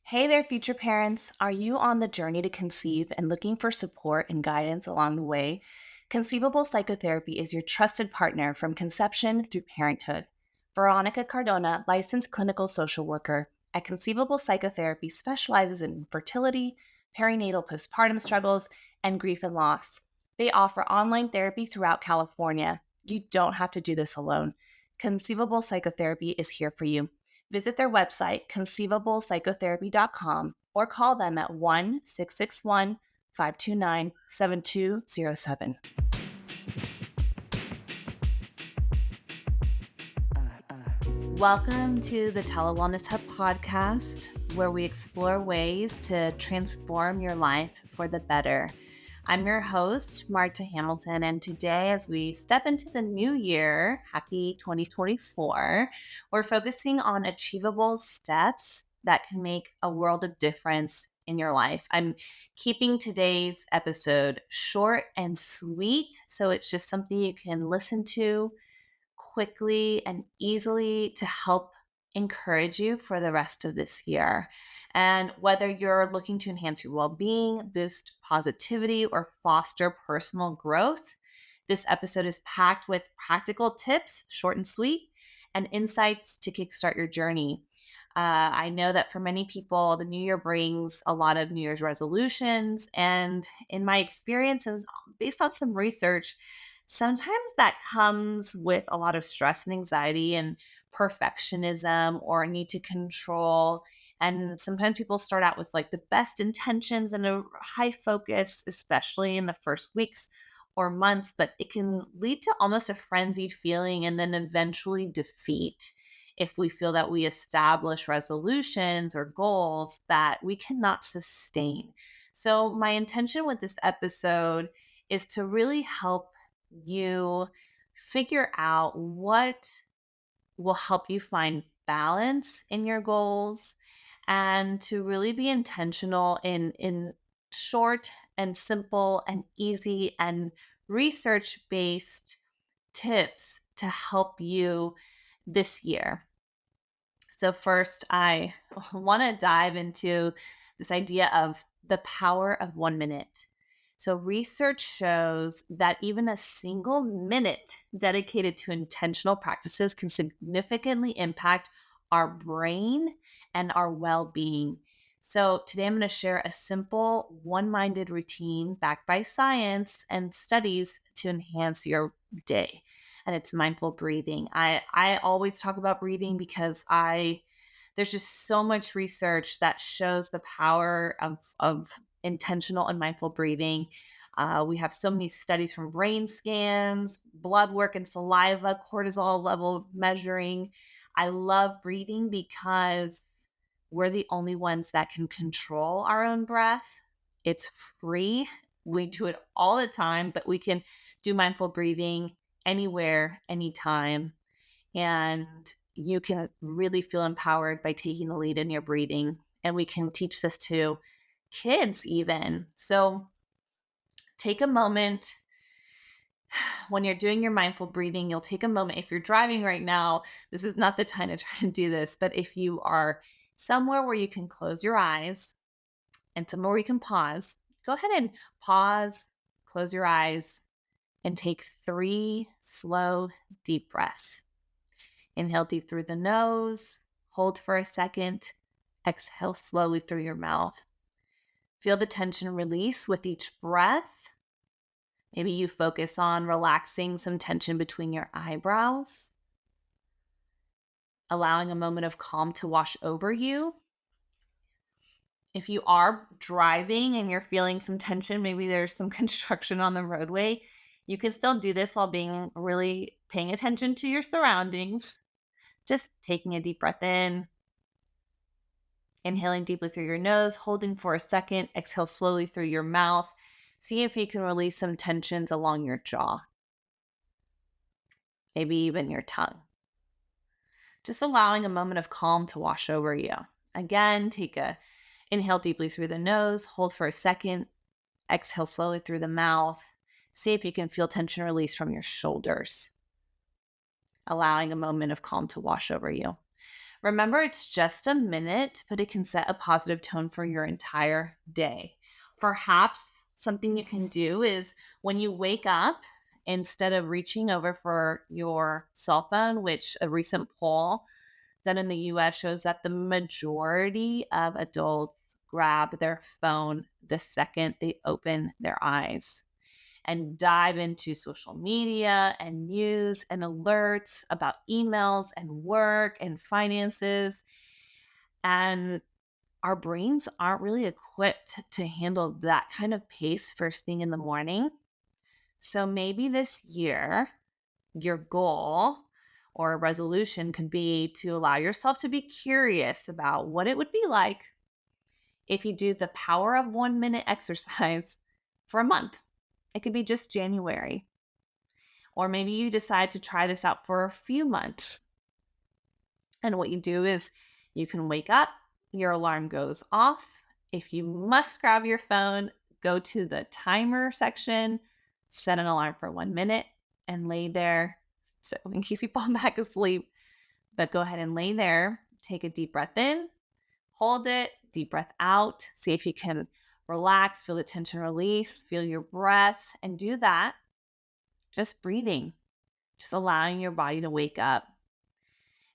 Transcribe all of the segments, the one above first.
Hey there, future parents. Are you on the journey to conceive and looking for support and guidance along the way? Conceivable Psychotherapy is your trusted partner from conception through parenthood. Veronica Cardona, licensed clinical social worker at Conceivable Psychotherapy, specializes in fertility, perinatal postpartum struggles, and grief and loss. They offer online therapy throughout California. You don't have to do this alone. Conceivable Psychotherapy is here for you. Visit their website, conceivablepsychotherapy.com, or call them at 1-661 529 7207. Welcome to the TeleWellness Hub podcast, where we explore ways to transform your life for the better. I'm your host, Marta Hamilton, and today, as we step into the new year, happy 2024, we're focusing on achievable steps that can make a world of difference in your life. I'm keeping today's episode short and sweet, so it's just something you can listen to quickly and easily to help encourage you for the rest of this year. And whether you're looking to enhance your well-being, boost positivity, or foster personal growth, this episode is packed with practical tips, short and sweet, and insights to kickstart your journey. I know that for many people, the new year brings a lot of New Year's resolutions. And in my experience, and based on some research, sometimes that comes with a lot of stress and anxiety and perfectionism or a need to control. And sometimes people start out with like the best intentions and a high focus, especially in the first weeks or months, but it can lead to almost a frenzied feeling and then eventually defeat if we feel that we establish resolutions or goals that we cannot sustain. So, my intention with this episode is to really help you figure out what will help you find balance in your goals and to really be intentional in short and simple and easy and research-based tips to help you this year. So first, I want to dive into this idea of the power of 1 minute. So research shows that even a single minute dedicated to intentional practices can significantly impact our brain and our well-being. So today I'm going to share a simple one-minded routine backed by science and studies to enhance your day. And it's mindful breathing. I always talk about breathing because there's just so much research that shows the power of intentional and mindful breathing. We have so many studies from brain scans, blood work and saliva, cortisol level measuring. I love breathing because we're the only ones that can control our own breath. It's free. We do it all the time, but we can do mindful breathing anywhere, anytime. And you can really feel empowered by taking the lead in your breathing. And we can teach this to kids even. So take a moment when you're doing your mindful breathing. You'll take a moment. If you're driving right now, this is not the time to try to do this. But if you are somewhere where you can close your eyes and somewhere where you can pause, go ahead and pause, close your eyes, and take 3 slow, deep breaths. Inhale deep through the nose, hold for a second, exhale slowly through your mouth. Feel the tension release with each breath. Maybe you focus on relaxing some tension between your eyebrows, allowing a moment of calm to wash over you. If you are driving and you're feeling some tension, maybe there's some construction on the roadway, you can still do this while being really paying attention to your surroundings. Just taking a deep breath in, inhaling deeply through your nose, holding for a second, exhale slowly through your mouth. See if you can release some tensions along your jaw, maybe even your tongue. Just allowing a moment of calm to wash over you. Again, inhale deeply through the nose, hold for a second, exhale slowly through the mouth. See if you can feel tension release from your shoulders, allowing a moment of calm to wash over you. Remember, it's just a minute, but it can set a positive tone for your entire day. Perhaps something you can do is when you wake up, instead of reaching over for your cell phone, which a recent poll done in the US shows that the majority of adults grab their phone the second they open their eyes and dive into social media and news and alerts about emails and work and finances. And our brains aren't really equipped to handle that kind of pace first thing in the morning. So maybe this year, your goal or a resolution could be to allow yourself to be curious about what it would be like if you do the power of 1 minute exercise for a month. It could be just January. Or maybe you decide to try this out for a few months. And what you do is you can wake up, your alarm goes off. If you must grab your phone, go to the timer section, set an alarm for 1 minute, and lay there. So in case you fall back asleep, but go ahead and lay there, take a deep breath in, hold it, deep breath out. See if you can relax, feel the tension release, feel your breath, and do that. Just breathing, just allowing your body to wake up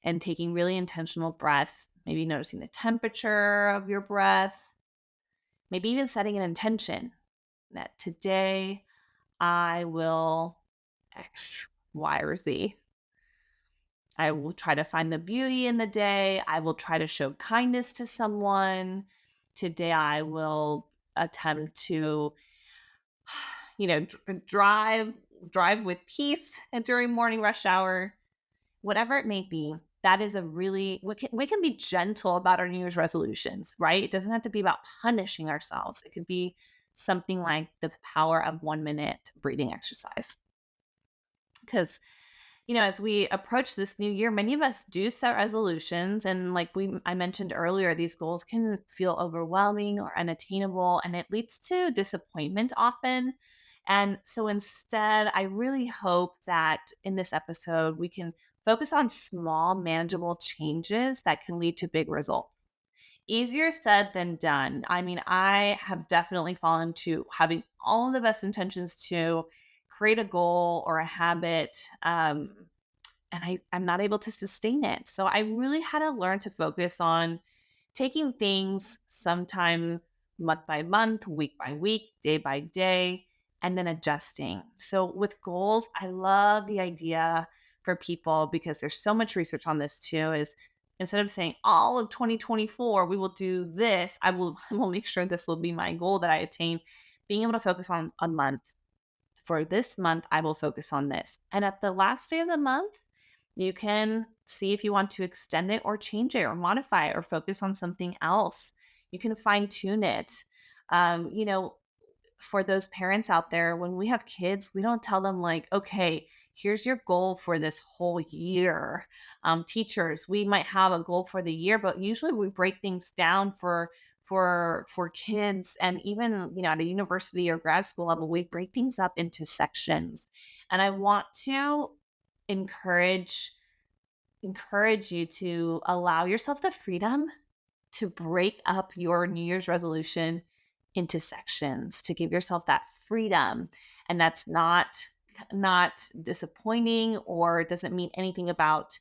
and taking really intentional breaths, maybe noticing the temperature of your breath, maybe even setting an intention that today I will X, Y, or Z. I will try to find the beauty in the day. I will try to show kindness to someone. Today I will attempt to, drive with peace and during morning rush hour, whatever it may be. That is we can be gentle about our New Year's resolutions, right? It doesn't have to be about punishing ourselves. It could be something like the power of 1 minute breathing exercise. Because, as we approach this new year, many of us do set resolutions. And like I mentioned earlier, these goals can feel overwhelming or unattainable, and it leads to disappointment often. And so instead, I really hope that in this episode, we can focus on small, manageable changes that can lead to big results. Easier said than done. I mean, I have definitely fallen to having all of the best intentions to create a goal or a habit, and I'm not able to sustain it. So I really had to learn to focus on taking things sometimes month by month, week by week, day by day, and then adjusting. So with goals, I love the idea for people, because there's so much research on this too, is instead of saying all of 2024, we will do this, I will make sure this will be my goal that I attain, being able to focus on a month. For this month, I will focus on this. And at the last day of the month, you can see if you want to extend it or change it or modify it or focus on something else. You can fine tune it. For those parents out there, when we have kids, we don't tell them like, okay, here's your goal for this whole year. Teachers, we might have a goal for the year, but usually we break things down for kids, and even at a university or grad school level, we break things up into sections. And I want to encourage you to allow yourself the freedom to break up your New Year's resolution into sections, to give yourself that freedom. And that's not disappointing, or it doesn't mean anything about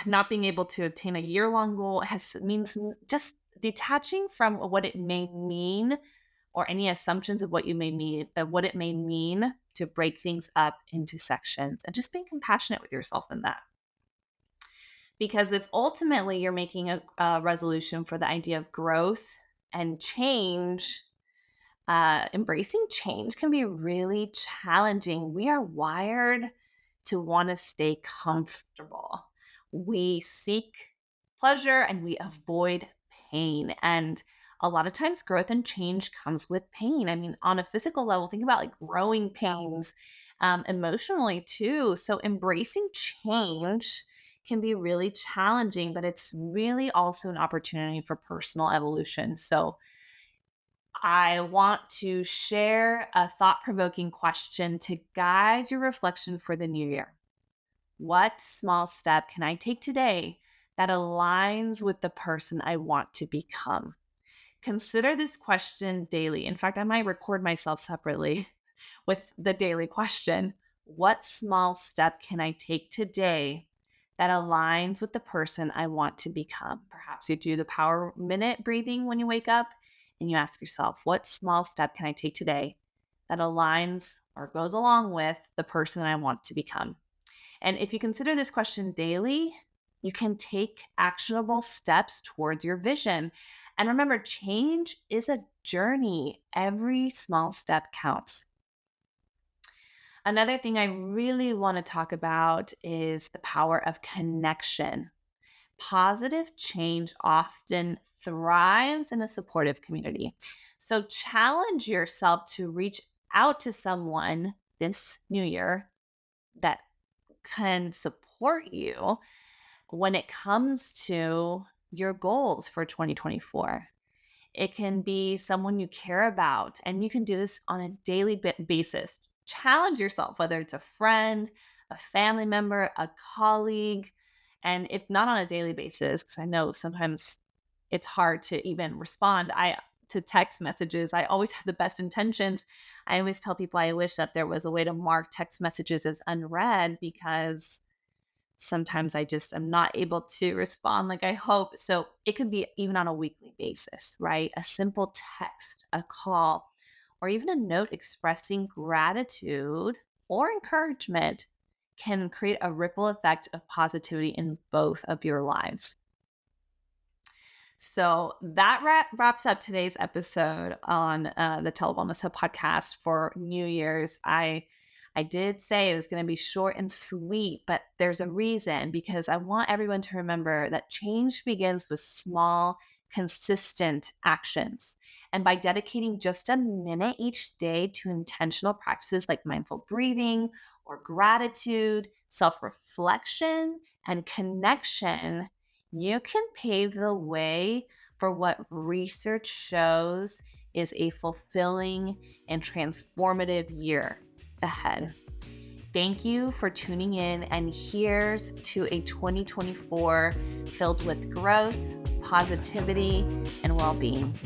not being able to obtain a year-long goal. It means just detaching from what it may mean, or any assumptions of what it may mean to break things up into sections, and just being compassionate with yourself in that. Because if ultimately you're making a resolution for the idea of growth and change, embracing change can be really challenging. We are wired to want to stay comfortable. We seek pleasure and we avoid pain. And a lot of times growth and change comes with pain. I mean, on a physical level, think about like growing pains, emotionally too. So embracing change can be really challenging, but it's really also an opportunity for personal evolution. So I want to share a thought-provoking question to guide your reflection for the new year. What small step can I take today that aligns with the person I want to become? Consider this question daily. In fact, I might record myself separately with the daily question. What small step can I take today that aligns with the person I want to become? Perhaps you do the power minute breathing when you wake up and you ask yourself, what small step can I take today that aligns or goes along with the person I want to become? And if you consider this question daily, you can take actionable steps towards your vision. And remember, change is a journey. Every small step counts. Another thing I really want to talk about is the power of connection. Positive change often thrives in a supportive community. So challenge yourself to reach out to someone this new year that can support you when it comes to your goals for 2024. It can be someone you care about, and you can do this on a daily basis. Challenge yourself, whether it's a friend, a family member, a colleague, and if not on a daily basis, because I know sometimes it's hard to even respond to text messages. I always have the best intentions. I always tell people I wish that there was a way to mark text messages as unread, because sometimes I just am not able to respond like I hope. So it could be even on a weekly basis, right? A simple text, a call, or even a note expressing gratitude or encouragement can create a ripple effect of positivity in both of your lives. So that wraps up today's episode on the TeleWellness Hub podcast for New Year's. I did say it was going to be short and sweet, but there's a reason, because I want everyone to remember that change begins with small, consistent actions. And by dedicating just a minute each day to intentional practices like mindful breathing or gratitude, self-reflection, and connection, you can pave the way for what research shows is a fulfilling and transformative year ahead. Thank you for tuning in, and here's to a 2024 filled with growth, positivity, and well-being.